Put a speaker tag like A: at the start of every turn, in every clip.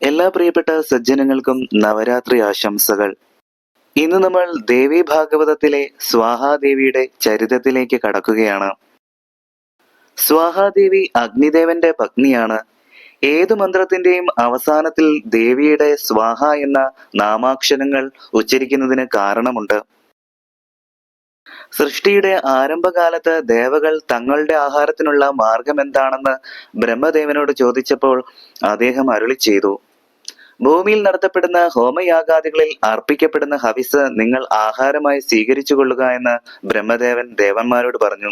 A: എല്ലാ പ്രിയപ്പെട്ട സജ്ജനങ്ങൾക്കും നവരാത്രി ആശംസകൾ. ഇന്ന് നമ്മൾ ദേവി ഭാഗവതത്തിലെ സ്വാഹാദേവിയുടെ ചരിത്രത്തിലേക്ക് കടക്കുകയാണ്. സ്വാഹാദേവി അഗ്നിദേവന്റെ പത്നിയാണ്. ഏതു മന്ത്രത്തിന്റെയും അവസാനത്തിൽ ദേവിയുടെ സ്വാഹ എന്ന നാമാക്ഷരങ്ങൾ ഉച്ചരിക്കുന്നതിന് കാരണമുണ്ട്. സൃഷ്ടിയുടെ ആരംഭകാലത്ത് ദേവകൾ തങ്ങളുടെ ആഹാരത്തിനുള്ള മാർഗം എന്താണെന്ന് ബ്രഹ്മദേവനോട് ചോദിച്ചപ്പോൾ അദ്ദേഹം അരുളി ചെയ്തു, ഭൂമിയിൽ നടത്തപ്പെടുന്ന ഹോമയാഗാദികളിൽ അർപ്പിക്കപ്പെടുന്ന ഹവിസ് നിങ്ങൾ ആഹാരമായി സ്വീകരിച്ചു കൊള്ളുക എന്ന് ബ്രഹ്മദേവൻ ദേവന്മാരോട് പറഞ്ഞു.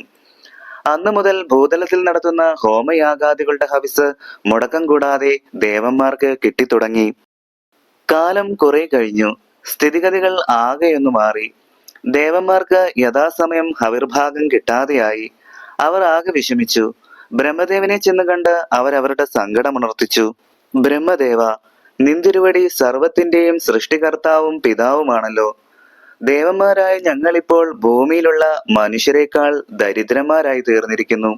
A: അന്നു മുതൽ ഭൂതലത്തിൽ നടത്തുന്ന ഹോമയാഗാദികളുടെ ഹവിസ് മുടക്കം കൂടാതെ ദേവന്മാർക്ക് കിട്ടിത്തുടങ്ങി. കാലം കുറെ കഴിഞ്ഞു. സ്ഥിതിഗതികൾ ആകെയൊന്നു മാറി. ദേവന്മാർക്ക് യഥാസമയം ഹവിർഭാഗം കിട്ടാതെയായി. അവർ ആകെ വിഷമിച്ചു. ബ്രഹ്മദേവനെ ചെന്ന് കണ്ട് അവരവരുടെ സങ്കടമുണർത്തിച്ചു. ബ്രഹ്മദേവ, നിന്തിരുവടി സർവത്തിന്റെയും സൃഷ്ടികർത്താവും പിതാവുമാണല്ലോ. ദേവന്മാരായ ഞങ്ങളിപ്പോൾ ഭൂമിയിലുള്ള മനുഷ്യരെക്കാൾ ദരിദ്രന്മാരായി തീർന്നിരിക്കുന്നു.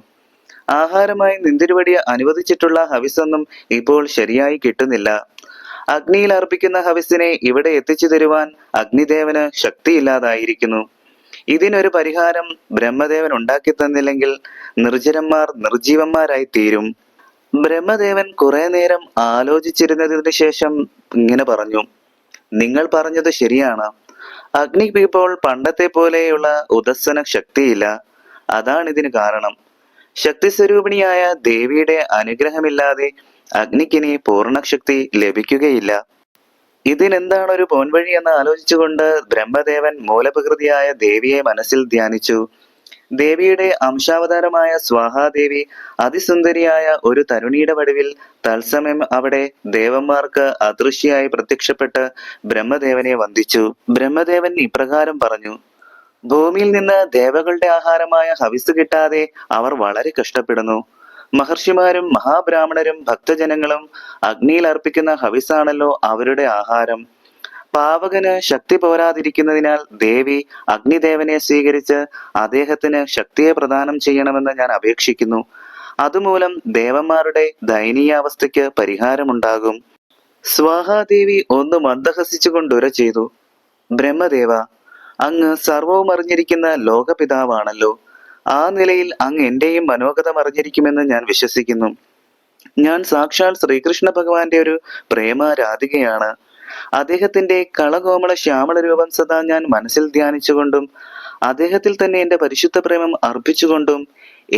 A: ആഹാരമായി നിന്തിരുവടി അനുവദിച്ചിട്ടുള്ള ഹവിസൊന്നും ഇപ്പോൾ ശരിയായി കിട്ടുന്നില്ല. അഗ്നിയിൽ അർപ്പിക്കുന്ന ഹവിസിനെ ഇവിടെ എത്തിച്ചു തരുവാൻ അഗ്നിദേവന് ശക്തിയില്ലാതായിരിക്കുന്നു. ഇതിനൊരു പരിഹാരം ബ്രഹ്മദേവൻ ഉണ്ടാക്കി തന്നില്ലെങ്കിൽ നിർജ്ജരന്മാർ നിർജീവന്മാരായി തീരും. ബ്രഹ്മദേവൻ കുറെ നേരം ആലോചിച്ചിരുന്നതിന് ശേഷം ഇങ്ങനെ പറഞ്ഞു, നിങ്ങൾ പറഞ്ഞത് ശരിയാണ്. അഗ്നിക്ക് ഇപ്പോൾ പണ്ടത്തെ പോലെയുള്ള ഉദസ്സന ശക്തിയില്ല. അതാണ് ഇതിന് കാരണം. ശക്തി സ്വരൂപിണിയായ ദേവിയുടെ അനുഗ്രഹമില്ലാതെ അഗ്നിക്കിനി പൂർണ്ണശക്തി ലഭിക്കുകയില്ല. ഇതിനെന്താണ് ഒരു പോൻവഴി എന്ന് ആലോചിച്ചുകൊണ്ട് ബ്രഹ്മദേവൻ മൂലപ്രകൃതിയായ ദേവിയെ മനസ്സിൽ ധ്യാനിച്ചു. ദേവിയുടെ അംശാവതാരമായ സ്വാഹാദേവി അതിസുന്ദരിയായ ഒരു തരുണിയുടെ വടിവിൽ തത്സമയം അവിടെ ദേവന്മാർക്ക് അദൃശ്യയായി പ്രത്യക്ഷപ്പെട്ട് ബ്രഹ്മദേവനെ വന്ദിച്ചു. ബ്രഹ്മദേവൻ ഇപ്രകാരം പറഞ്ഞു, ഭൂമിയിൽ നിന്ന് ദേവകളുടെ ആഹാരമായ ഹവിസ് കിട്ടാതെ അവർ വളരെ കഷ്ടപ്പെടുന്നു. മഹർഷിമാരും മഹാബ്രാഹ്മണരും ഭക്തജനങ്ങളും അഗ്നിയിൽ അർപ്പിക്കുന്ന ഹവിസാണല്ലോ അവരുടെ ആഹാരം. പാവകന് ശക്തി പോരാതിരിക്കുന്നതിനാൽ ദേവി അഗ്നിദേവനെ സ്വീകരിച്ച് അദ്ദേഹത്തിന് ശക്തിയെ പ്രദാനം ചെയ്യണമെന്ന് ഞാൻ അപേക്ഷിക്കുന്നു. അതുമൂലം ദേവന്മാരുടെ ദയനീയാവസ്ഥയ്ക്ക് പരിഹാരമുണ്ടാകും. സ്വാഹാദേവി ഒന്ന് മന്ദഹസിച്ചുകൊണ്ടുര ചെയ്തു, ബ്രഹ്മദേവ, അങ്ങ് സർവവും അറിഞ്ഞിരിക്കുന്ന ലോകപിതാവാണല്ലോ. ആ നിലയിൽ അങ്ങ് എന്റെയും മനോഗതം അറിഞ്ഞിരിക്കുമെന്ന് ഞാൻ വിശ്വസിക്കുന്നു. ഞാൻ സാക്ഷാൽ ശ്രീകൃഷ്ണ ഭഗവാന്റെ ഒരു പ്രേമാരാധികയാണ്. അദ്ദേഹത്തിന്റെ കളകോമള ശ്യാമള രൂപം സദാ ഞാൻ മനസ്സിൽ ധ്യാനിച്ചുകൊണ്ടും അദ്ദേഹത്തിൽ തന്നെ എന്റെ പരിശുദ്ധ പ്രേമം അർപ്പിച്ചുകൊണ്ടും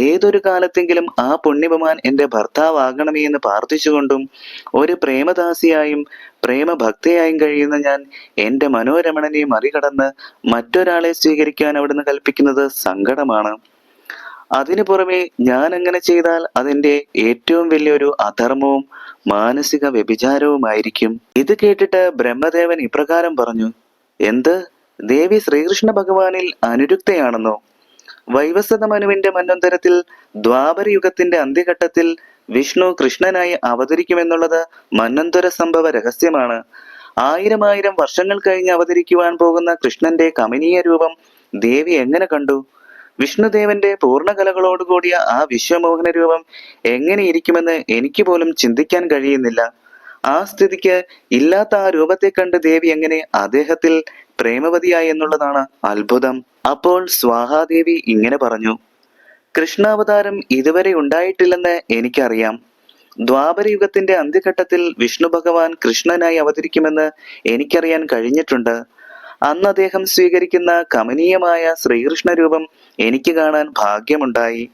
A: ഏതൊരു കാലത്തെങ്കിലും ആ പുണ്യഭമാൻ എന്റെ ഭർത്താവാകണമേ എന്ന് പ്രാർത്ഥിച്ചുകൊണ്ടും ഒരു പ്രേമദാസിയായും പ്രേമഭക്തയായും കഴിയുന്ന ഞാൻ എന്റെ മനോരമണനെ മറികടന്ന് മറ്റൊരാളെ സ്വീകരിക്കാൻ അവിടുന്ന് കൽപ്പിക്കുന്നത് സങ്കടമാണ്. അതിനു പുറമെ ഞാൻ അങ്ങനെ ചെയ്താൽ അതിന്റെ ഏറ്റവും വലിയൊരു അധർമ്മവും മാനസിക വ്യഭിചാരവുമായിരിക്കും. ഇത് കേട്ടിട്ട് ബ്രഹ്മദേവൻ ഇപ്രകാരം പറഞ്ഞു, എന്ത്, ദേവി ശ്രീകൃഷ്ണ ഭഗവാനിൽ അനുരുക്തയാണെന്നോ? വൈവസ്വത മനുവിന്റെ മന്വന്തരത്തിൽ ദ്വാപരയുഗത്തിന്റെ അന്ത്യഘട്ടത്തിൽ വിഷ്ണു കൃഷ്ണനായി അവതരിക്കുമെന്നുള്ളത് മന്വന്തര സംഭവ രഹസ്യമാണ്. 1000 വർഷങ്ങൾ കഴിഞ്ഞ് അവതരിക്കുവാൻ പോകുന്ന കൃഷ്ണന്റെ കമനീയ രൂപം ദേവി എങ്ങനെ കണ്ടു? വിഷ്ണുദേവന്റെ പൂർണ്ണകലകളോടുകൂടിയ ആ വിശ്വമോഹന രൂപം എങ്ങനെ ഇരിക്കുമെന്ന് എനിക്ക് പോലും ചിന്തിക്കാൻ കഴിയുന്നില്ല. ആ സ്ഥിതിക്ക് ഇല്ലാത്ത ആ രൂപത്തെ കണ്ട് ദേവി എങ്ങനെ അദ്ദേഹത്തിൽ പ്രേമവതിയായി എന്നുള്ളതാണ് അത്ഭുതം. അപ്പോൾ സ്വാഹാദേവി ഇങ്ങനെ പറഞ്ഞു, കൃഷ്ണാവതാരം ഇതുവരെ ഉണ്ടായിട്ടില്ലെന്ന് എനിക്കറിയാം. ദ്വാപരയുഗത്തിന്റെ അന്ത്യഘട്ടത്തിൽ വിഷ്ണു ഭഗവാൻ കൃഷ്ണനായി അവതരിക്കുമെന്ന് എനിക്കറിയാൻ കഴിഞ്ഞിട്ടുണ്ട്. അന്ന് അദ്ദേഹം സ്വീകരിക്കുന്ന കമനീയമായ ശ്രീകൃഷ്ണ രൂപം എനിക്ക് കാണാൻ ഭാഗ്യമുണ്ടായി.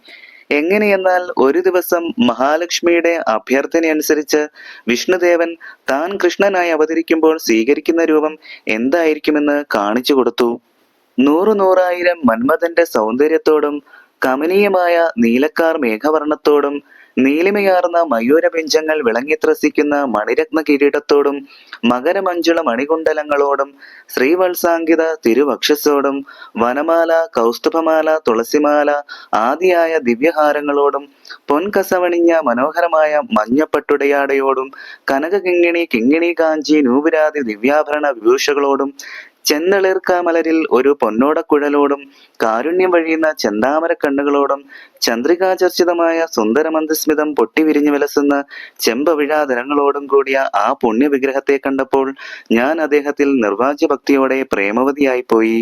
A: എങ്ങനെയെന്നാൽ ഒരു ദിവസം മഹാലക്ഷ്മിയുടെ അഭ്യർത്ഥനയനുസരിച്ച് വിഷ്ണുദേവൻ താൻ കൃഷ്ണനായി അവതരിക്കുമ്പോൾ സ്വീകരിക്കുന്ന രൂപം എന്തായിരിക്കുമെന്ന് കാണിച്ചു കൊടുത്തു. 100,000 മന്മഥന്റെ സൗന്ദര്യത്തോടും കമനീയമായ നീലക്കാർ മേഘവർണ്ണത്തോടും നീലിമയാർന്ന മയൂരപിഞ്ചങ്ങൾ വിളങ്ങിത്രസിക്കുന്ന മണിരത്ന കിരീടത്തോടും മകരമഞ്ജുള മണികുണ്ടലങ്ങളോടും ശ്രീവത്സാങ്കിത തിരുവക്ഷസോടും വനമാല, കൗസ്തുഭമാല, തുളസിമാല ആദിയായ ദിവ്യഹാരങ്ങളോടും പൊൻകസവണിഞ്ഞ മനോഹരമായ മഞ്ഞപ്പട്ടുടയാടയോടും കനക കിങ്ങിണി, കിങ്ങിണി കാഞ്ചി, നൂപുരാതി ദിവ്യാഭരണ വിഭൂഷകളോടും ചെന്നളിർക്കാമലരിൽ ഒരു പൊന്നോടക്കുഴലോടും കാരുണ്യം വഴിയുന്ന ചെന്താമര കണ്ണുകളോടും ചന്ദ്രികാചർച്ചിതമായ സുന്ദരമന്ദസ്മിതം പൊട്ടിവിരിഞ്ഞു വിലസുന്ന ചെമ്പവിഴാതരങ്ങളോടും കൂടിയ ആ പുണ്യവിഗ്രഹത്തെ കണ്ടപ്പോൾ ഞാൻ അദ്ദേഹത്തിൽ നിർവാജ്യ ഭക്തിയോടെ പ്രേമവതിയായിപ്പോയി.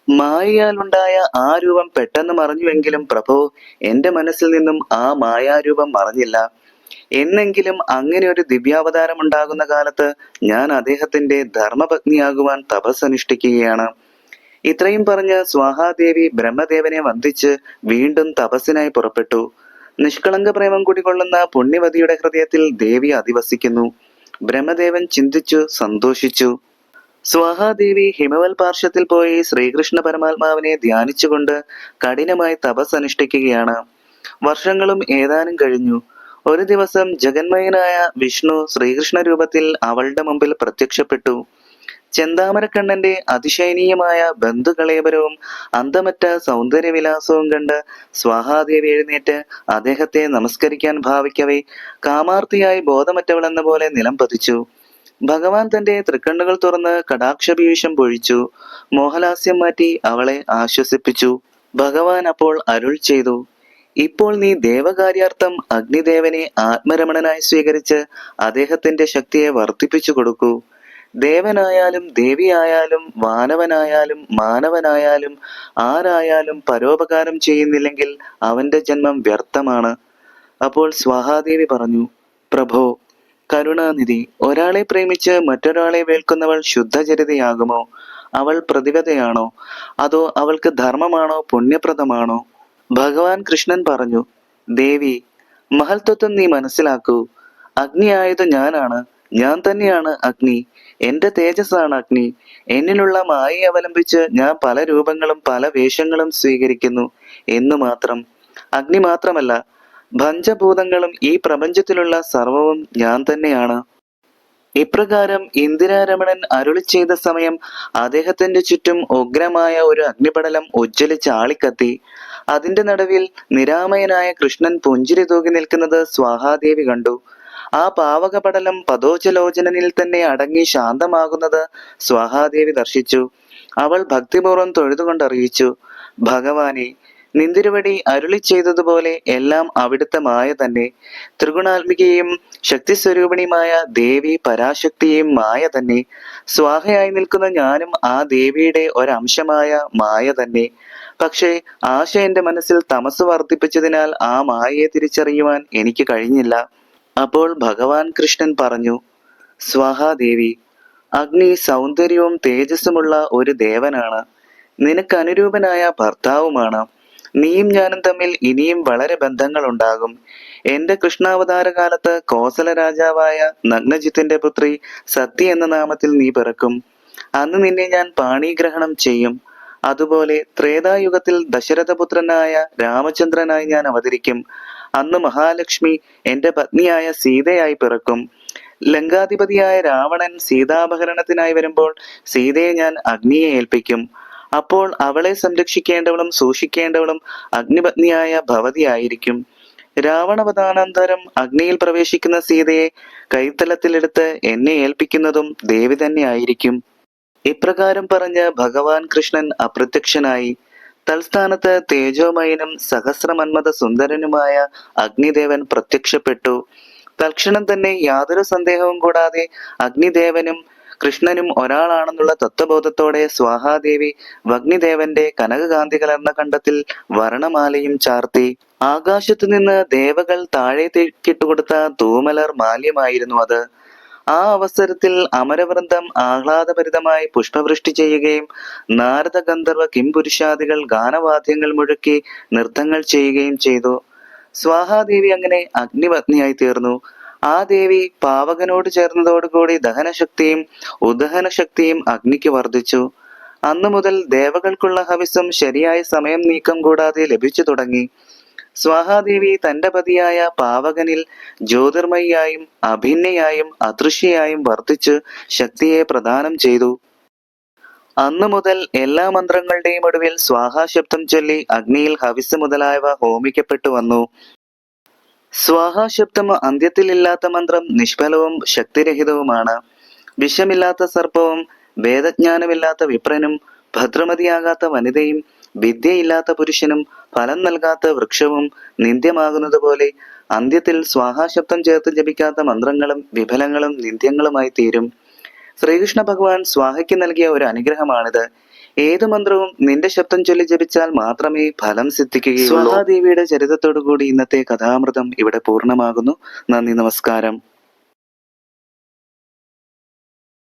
A: മായയാലുണ്ടായ ആ രൂപം പെട്ടെന്ന് മറഞ്ഞുവെങ്കിലും പ്രഭോ, എന്റെ മനസ്സിൽ നിന്നും ആ മായാരൂപം മറഞ്ഞില്ല. എന്നെങ്കിലും അങ്ങനെ ഒരു ദിവ്യാവതാരം ഉണ്ടാകുന്ന കാലത്ത് ഞാൻ അദ്ദേഹത്തിന്റെ ധർമ്മപത്നിയാകുവാൻ തപസ്സനുഷ്ഠിക്കുകയാണ്. ഇത്രയും പറഞ്ഞ് സ്വാഹാദേവി ബ്രഹ്മദേവനെ വന്ദിച്ച് വീണ്ടും തപസ്സിനായി പുറപ്പെട്ടു. നിഷ്കളങ്ക പ്രേമം കുടികൊള്ളുന്ന പുണ്യവതിയുടെ ഹൃദയത്തിൽ ദേവി അധിവസിക്കുന്നു. ബ്രഹ്മദേവൻ ചിന്തിച്ചു സന്തോഷിച്ചു. സ്വാഹാദേവി ഹിമവൽ പാർശ്വത്തിൽ പോയി ശ്രീകൃഷ്ണ പരമാത്മാവിനെ ധ്യാനിച്ചുകൊണ്ട് കഠിനമായി തപസ് അനുഷ്ഠിക്കുകയാണ്. വർഷങ്ങളും ഏതാനും കഴിഞ്ഞു. ഒരു ദിവസം ജഗന്മയനായ വിഷ്ണു ശ്രീകൃഷ്ണ രൂപത്തിൽ അവളുടെ മുമ്പിൽ പ്രത്യക്ഷപ്പെട്ടു. ചെന്താമരക്കണ്ണന്റെ അതിശയനീയമായ ബന്ധുകളേബരവും അന്തമറ്റ സൗന്ദര്യവിലാസവും കണ്ട് സ്വാഹാദേവി എഴുന്നേറ്റ് അദ്ദേഹത്തെ നമസ്കരിക്കാൻ ഭാവിക്കവേ കാമാർത്തിയായി ബോധമറ്റവളെന്ന പോലെ നിലം പതിച്ചു. ഭഗവാൻ തന്റെ തൃക്കണ്ണുകൾ തുറന്ന് കടാക്ഷപീയൂഷം പൊഴിച്ചു. മോഹലാസ്യം മാറ്റി അവളെ ആശ്വസിപ്പിച്ചു. ഭഗവാൻ അപ്പോൾ അരുൾ ചെയ്തു, ഇപ്പോൾ നീ ദേവകാര്യാർത്ഥം അഗ്നിദേവനെ ആത്മരമണനായി സ്വീകരിച്ച് അദ്ദേഹത്തിന്റെ ശക്തിയെ വർദ്ധിപ്പിച്ചു കൊടുക്കൂ. ദേവനായാലും ദേവിയായാലും വാനവനായാലും മാനവനായാലും ആരായാലും പരോപകാരം ചെയ്യുന്നില്ലെങ്കിൽ അവന്റെ ജന്മം വ്യർത്ഥമാണ്. അപ്പോൾ സ്വാഹാദേവി പറഞ്ഞു, പ്രഭോ, കരുണാനിധി, ഒരാളെ പ്രേമിച്ച് മറ്റൊരാളെ വേൾക്കുന്നവൾ ശുദ്ധചരിതയാകുമോ? അവൾ പ്രതിവതയാണോ? അതോ അവൾക്ക് ധർമ്മമാണോ പുണ്യപ്രദമാണോ? ഭഗവാൻ കൃഷ്ണൻ പറഞ്ഞു, ദേവി, മഹൽത്വം നീ മനസ്സിലാക്കൂ. അഗ്നിയായത് ഞാനാണ്. ഞാൻ തന്നെയാണ് അഗ്നി. എന്റെ തേജസ്സാണ് അഗ്നി. എന്നിലുള്ള മായയെ അവലംബിച്ച് ഞാൻ പല രൂപങ്ങളും പല വേഷങ്ങളും സ്വീകരിക്കുന്നു എന്നു മാത്രം. അഗ്നി മാത്രമല്ല, പഞ്ചഭൂതങ്ങളും ഈ പ്രപഞ്ചത്തിലുള്ള സർവവും ഞാൻ തന്നെയാണ്. ഇപ്രകാരം ഇന്ദിരാരമണൻ അരുളി ചെയ്ത സമയം അദ്ദേഹത്തിന്റെ ചുറ്റും ഉഗ്രമായ ഒരു അഗ്നിപടലം ഉജ്ജ്വലിച്ച് ആളിക്കത്തി. അതിന്റെ നടുവിൽ നിരാമയനായ കൃഷ്ണൻ പുഞ്ചിരി തൂകി നിൽക്കുന്നത് സ്വാഹാദേവി കണ്ടു. ആ പാവകപടലം പദോചലോചനനിൽ തന്നെ അടങ്ങി ശാന്തമാകുന്നത് സ്വാഹാദേവി ദർശിച്ചു. അവൾ ഭക്തിപൂർവ്വം തൊഴുതുകൊണ്ടറിയിച്ചു, ഭഗവാനെ, നിന്തിരുവടി അരുളി ചെയ്തതുപോലെ എല്ലാം അവിടുത്തെ മായ തന്നെ. ത്രിഗുണാത്മികയും ശക്തിസ്വരൂപിണിയുമായ ദേവി പരാശക്തിയും മായ തന്നെ. സ്വാഹയായി നിൽക്കുന്ന ഞാനും ആ ദേവിയുടെ ഒരംശമായ മായ തന്നെ. പക്ഷേ ആശ എന്റെ മനസ്സിൽ തമസ് വർദ്ധിപ്പിച്ചതിനാൽ ആ മായയെ തിരിച്ചറിയുവാൻ എനിക്ക് കഴിഞ്ഞില്ല. അപ്പോൾ ഭഗവാൻ കൃഷ്ണൻ പറഞ്ഞു, സ്വാഹാദേവി, അഗ്നി സൗന്ദര്യവും തേജസ്സുമുള്ള ഒരു ദേവനാണ്. നിനക്ക് അനുരൂപനായ ഭർത്താവുമാണ്. നീയും ഞാനും തമ്മിൽ ഇനിയും വളരെ ബന്ധങ്ങൾ ഉണ്ടാകും. എന്റെ കൃഷ്ണാവതാര കാലത്ത് കോസല രാജാവായ നഗ്നജിത്തിന്റെ പുത്രി സതി എന്ന നാമത്തിൽ നീ പിറക്കും. അന്ന് നിന്നെ ഞാൻ പാണിഗ്രഹണം ചെയ്യും. അതുപോലെ ത്രേതായുഗത്തിൽ ദശരഥപുത്രനായ രാമചന്ദ്രനായി ഞാൻ അവതരിക്കും. അന്ന് മഹാലക്ഷ്മി എന്റെ പത്നിയായ സീതയായി പിറക്കും. ലങ്കാധിപതിയായ രാവണൻ സീതാപഹരണത്തിനായി വരുമ്പോൾ സീതയെ ഞാൻ അഗ്നിയെ ഏൽപ്പിക്കും. അപ്പോൾ അവളെ സംരക്ഷിക്കേണ്ടവളും സൂക്ഷിക്കേണ്ടവളും അഗ്നിപത്നിയായ ഭവതിയായിരിക്കും. രാവണവധാനാന്തരം അഗ്നിയിൽ പ്രവേശിക്കുന്ന സീതയെ കൈത്തലത്തിലെടുത്ത് എന്നെ ഏൽപ്പിക്കുന്നതും ദേവി തന്നെ ആയിരിക്കും. ഇപ്രകാരം പറഞ്ഞ് ഭഗവാൻ കൃഷ്ണൻ അപ്രത്യക്ഷനായി. തൽസ്ഥാനത്ത് തേജോമയനും സഹസ്രമന്മത സുന്ദരനുമായ അഗ്നിദേവൻ പ്രത്യക്ഷപ്പെട്ടു. തൽക്ഷണം തന്നെ യാതൊരു സന്ദേഹവും കൂടാതെ അഗ്നിദേവനും കൃഷ്ണനും ഒരാളാണെന്നുള്ള തത്വബോധത്തോടെ സ്വാഹാദേവി അഗ്നിദേവന്റെ കനകകാന്തി കലർന്ന കണ്ടത്തിൽ വർണ്ണമാലയും ചാർത്തി. ആകാശത്തു നിന്ന് ദേവകൾ താഴേക്കിട്ടുകൊടുത്ത തൂമലർ മാല്യമായിരുന്നു അത്. ആ അവസരത്തിൽ അമരവൃന്ദം ആഹ്ലാദഭരിതമായി പുഷ്പവൃഷ്ടി ചെയ്യുകയും നാരദ ഗന്ധർവ കിംപുരുഷാദികൾ ഗാനവാദ്യങ്ങൾ മുഴക്കി നൃത്തങ്ങൾ ചെയ്യുകയും ചെയ്തു. സ്വാഹാദേവി അങ്ങനെ അഗ്നിപത്നിയായി തീർന്നു. ആ ദേവി പാവകനോട് ചേർന്നതോടുകൂടി ദഹനശക്തിയും ഉദഹനശക്തിയും അഗ്നിക്ക് വർദ്ധിച്ചു. അന്നു മുതൽ ദേവകൾക്കുള്ള ഹവിസ്സും ശരിയായ സമയം നീക്കം കൂടാതെ ലഭിച്ചു തുടങ്ങി. സ്വാഹാദേവി തന്റെ പതിയായ പാവകനിൽ ജ്യോതിർമയിയായും അഭിന്നയായും അദൃശ്യയായും വർദ്ധിച്ചു ശക്തിയെ പ്രദാനം ചെയ്തു. അന്നു മുതൽ എല്ലാ മന്ത്രങ്ങളുടെയും ഒടുവിൽ സ്വാഹാശബ്ദം ചൊല്ലി അഗ്നിയിൽ ഹവിസ് മുതലായവ ഹോമിക്കപ്പെട്ടു വന്നു. സ്വാഹാശബ്ദം അന്ത്യത്തിലില്ലാത്ത മന്ത്രം നിഷ്ഫലവും ശക്തിരഹിതവുമാണ്. വിഷമില്ലാത്ത സർപ്പവും വേദജ്ഞാനമില്ലാത്ത വിപ്രനും ഭദ്രമതിയാകാത്ത വനിതയും വിദ്യയില്ലാത്ത പുരുഷനും ഫലം നൽകാത്ത വൃക്ഷവും നിന്ദ്യമാകുന്നത് പോലെ അന്ത്യത്തിൽ സ്വാഹാശബ്ദം ചേർത്ത് ജപിക്കാത്ത മന്ത്രങ്ങളും വിഫലങ്ങളും നിന്ദ്യങ്ങളുമായി തീരും. ശ്രീകൃഷ്ണ ഭഗവാൻ സ്വാഹയ്ക്ക് നൽകിയ ഒരു അനുഗ്രഹമാണിത്. ഏതു മന്ത്രവും നിന്റെ ശബ്ദം ചൊല്ലി ജപിച്ചാൽ മാത്രമേ ഫലം സിദ്ധിക്കുകയുള്ളൂ. സ്വാഹാദേവിയുടെ ചരിത്രത്തോടു കൂടി ഇന്നത്തെ കഥാമൃതം ഇവിടെ പൂർണ്ണമാകുന്നു. നന്ദി, നമസ്കാരം.